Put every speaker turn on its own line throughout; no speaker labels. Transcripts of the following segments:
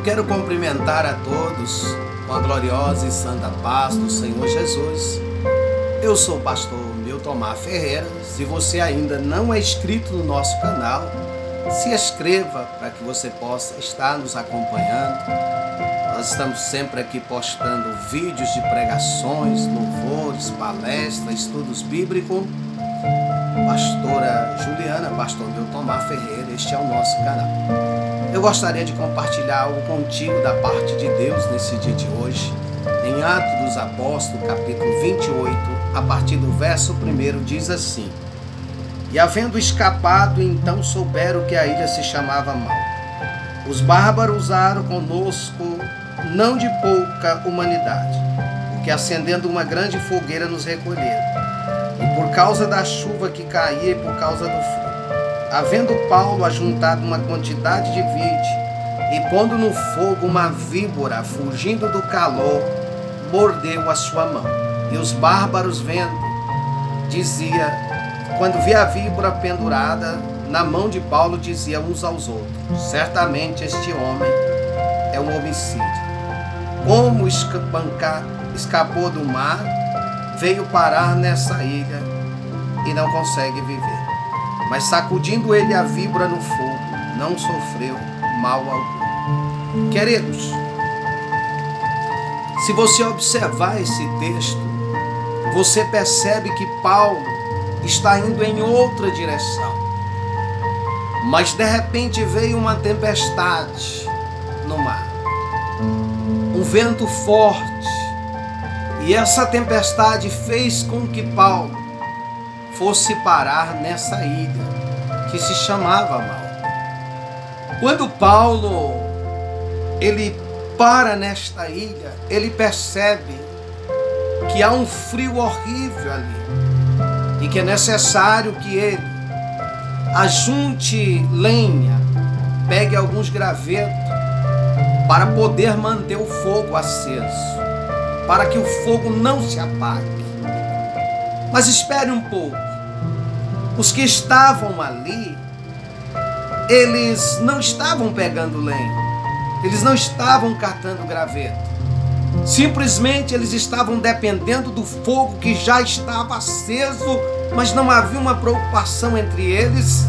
quero cumprimentar a todos com a gloriosa e santa paz do Senhor Jesus. Eu sou o pastor Miltomar Ferreira. Se você ainda não é inscrito no nosso canal, se inscreva para que você possa estar nos acompanhando. Nós estamos sempre aqui postando vídeos de pregações, louvores, palestras, estudos bíblicos. Pastora Juliana, pastor Miltomar Ferreira, este é o nosso canal. Eu gostaria de compartilhar algo contigo da parte de Deus nesse dia de hoje. Em Atos dos Apóstolos, capítulo 28, a partir do verso 1, diz assim: E havendo escapado, então souberam que a ilha se chamava Malta. Os bárbaros usaram conosco não de pouca humanidade, porque acendendo uma grande fogueira nos recolheram. E por causa da chuva que caía e por causa do frio, havendo Paulo ajuntado uma quantidade de vide, e pondo no fogo uma víbora, fugindo do calor, mordeu a sua mão. E os bárbaros vendo, quando via a víbora pendurada na mão de Paulo, dizia uns aos outros: certamente este homem é um homicida. Como escapou do mar, veio parar nessa ilha e não consegue viver. Mas sacudindo ele a víbora no fogo, não sofreu mal algum. Queridos, se você observar esse texto, você percebe que Paulo está indo em outra direção. Mas de repente veio uma tempestade no mar, um vento forte, e essa tempestade fez com que Paulo fosse parar nessa ilha que se chamava Malta. Quando Paulo ele para nesta ilha, ele percebe que há um frio horrível ali e que é necessário que ele ajunte lenha, pegue alguns gravetos para poder manter o fogo aceso, para que o fogo não se apague. Mas espere um pouco. Os que estavam ali, eles não estavam pegando lenha, eles não estavam catando graveto. Simplesmente eles estavam dependendo do fogo que já estava aceso, mas não havia uma preocupação entre eles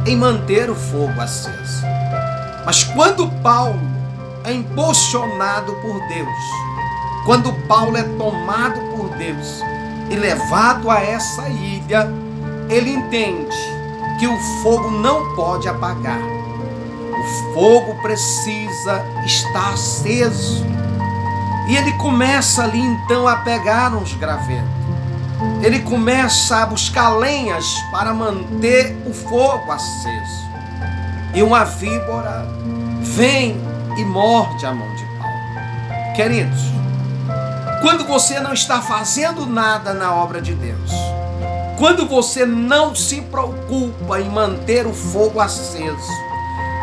em manter o fogo aceso. Mas quando Paulo é impulsionado por Deus, quando Paulo é tomado por Deus e levado a essa ilha, ele entende que o fogo não pode apagar. O fogo precisa estar aceso. E ele começa ali então a pegar uns gravetos. Ele começa a buscar lenhas para manter o fogo aceso. E uma víbora vem e morde a mão de Paulo. Queridos, quando você não está fazendo nada na obra de Deus, quando você não se preocupa em manter o fogo aceso,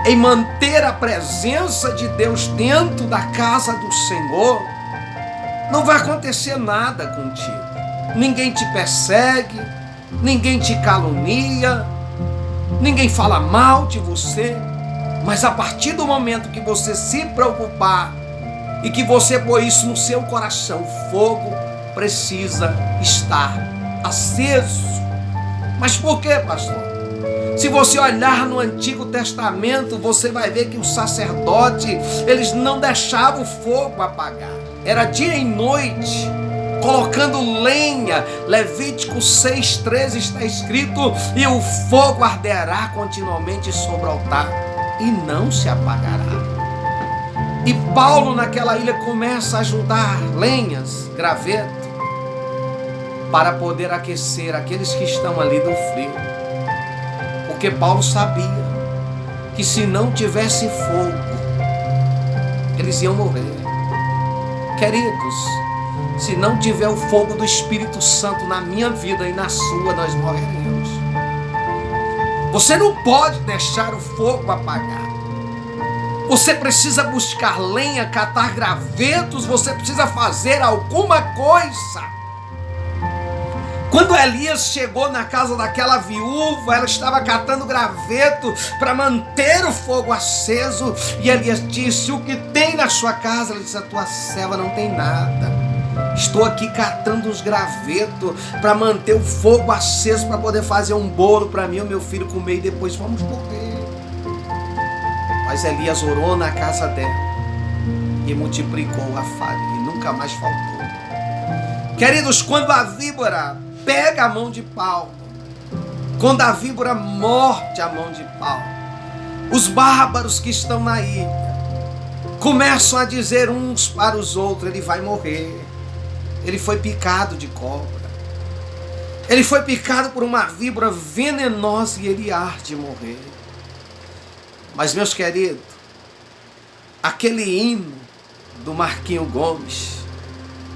em manter a presença de Deus dentro da casa do Senhor, não vai acontecer nada contigo. Ninguém te persegue, ninguém te calunia, ninguém fala mal de você. Mas a partir do momento que você se preocupar e que você pôr isso no seu coração, o fogo precisa estar aceso. Mas por quê, pastor? Se você olhar no Antigo Testamento, você vai ver que os sacerdotes, eles não deixavam o fogo apagar. Era dia e noite, colocando lenha. Levítico 6,13 está escrito: e o fogo arderá continuamente sobre o altar e não se apagará. E Paulo naquela ilha começa a juntar lenhas, graveto, para poder aquecer aqueles que estão ali do frio. Porque Paulo sabia que se não tivesse fogo, eles iam morrer. Queridos, se não tiver o fogo do Espírito Santo na minha vida e na sua, nós morreremos. Você não pode deixar o fogo apagar. Você precisa buscar lenha, catar gravetos, você precisa fazer alguma coisa. Quando Elias chegou na casa daquela viúva, ela estava catando graveto para manter o fogo aceso. E Elias disse: o que tem na sua casa? Ela disse: a tua serva não tem nada. Estou aqui catando uns gravetos para manter o fogo aceso, para poder fazer um bolo para mim e o meu filho comer e depois vamos morrer. Mas Elias orou na casa dela e multiplicou a farinha e nunca mais faltou. Queridos, quando a víbora pega a mão de Paulo, quando a víbora morde a mão de Paulo, os bárbaros que estão na ilha começam a dizer uns para os outros: ele vai morrer, ele foi picado de cobra, ele foi picado por uma víbora venenosa e ele há de morrer. Mas, meus queridos, aquele hino do Marquinho Gomes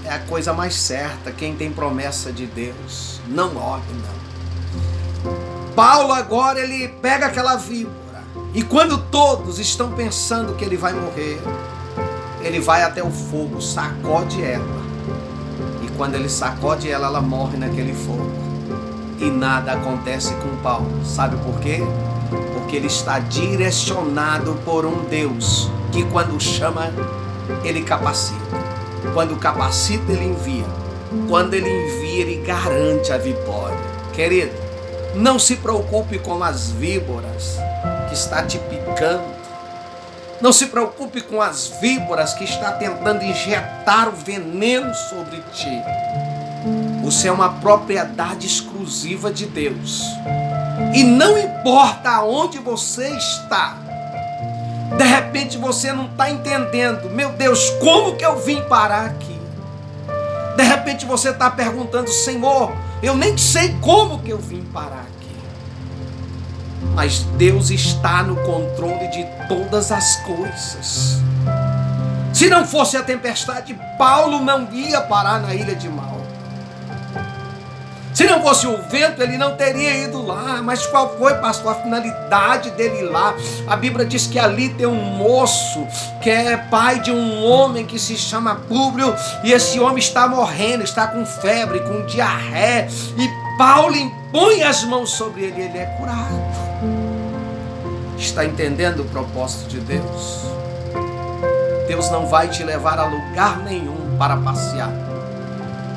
é a coisa mais certa. Quem tem promessa de Deus não morre, não. Paulo agora ele pega aquela víbora e quando todos estão pensando que ele vai morrer, ele vai até o fogo, sacode ela. E quando ele sacode ela, ela morre naquele fogo. E nada acontece com Paulo. Sabe por quê? Porque ele está direcionado por um Deus que quando chama, ele capacita. Quando capacita, ele envia. Quando ele envia, ele garante a vitória. Querido, não se preocupe com as víboras que está te picando. Não se preocupe com as víboras que está tentando injetar o veneno sobre ti. Você é uma propriedade exclusiva de Deus. E não importa aonde você está. De repente você não está entendendo. Meu Deus, como que eu vim parar aqui? De repente você está perguntando: Senhor, eu nem sei como que eu vim parar aqui. Mas Deus está no controle de todas as coisas. Se não fosse a tempestade, Paulo não ia parar na ilha de Malta. Se não fosse o vento, ele não teria ido lá. Mas qual foi, pastor, a finalidade dele ir lá? A Bíblia diz que ali tem um moço que é pai de um homem que se chama Públio. E esse homem está morrendo, está com febre, com diarreia. E Paulo impõe as mãos sobre ele e ele é curado. Está entendendo o propósito de Deus? Deus não vai te levar a lugar nenhum para passear.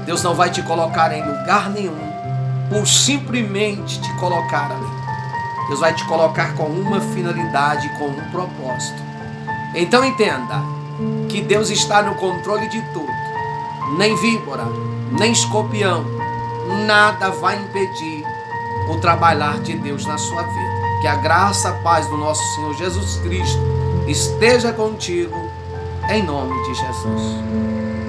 Deus não vai te colocar em lugar nenhum por simplesmente te colocar ali. Deus vai te colocar com uma finalidade, com um propósito. Então entenda que Deus está no controle de tudo. Nem víbora, nem escorpião, nada vai impedir o trabalhar de Deus na sua vida. Que a graça, a paz do nosso Senhor Jesus Cristo esteja contigo, em nome de Jesus.